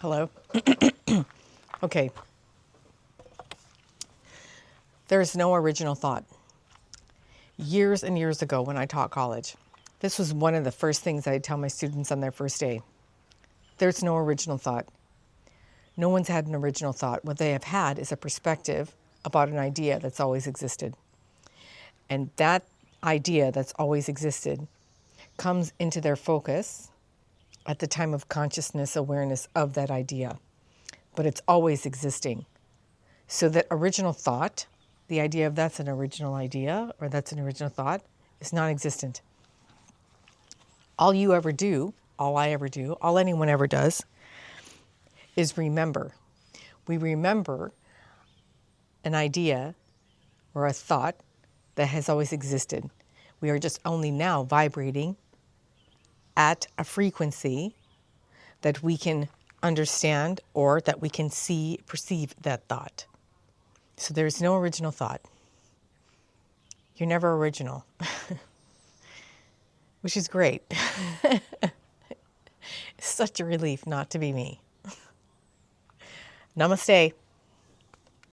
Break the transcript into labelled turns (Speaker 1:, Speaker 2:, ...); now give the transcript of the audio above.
Speaker 1: Hello. Okay. There's no original thought. Years and years ago when I taught college, this was one of the first things I'd tell my students on their first day. There's no original thought. No one's had an original thought. What they have had is a perspective about an idea that's always existed. And that idea that's always existed comes into their focus at the time of consciousness awareness of that idea. But it's always existing. So that original thought, the idea of that's an original idea or that's an original thought, is non-existent. All you ever do, all I ever do, all anyone ever does is remember. We remember an idea or a thought that has always existed. We are just only now vibrating at a frequency that we can understand or that we can see, perceive that thought. So there's no original thought. You're never original, which is great. It's such a relief not to be me. Namaste.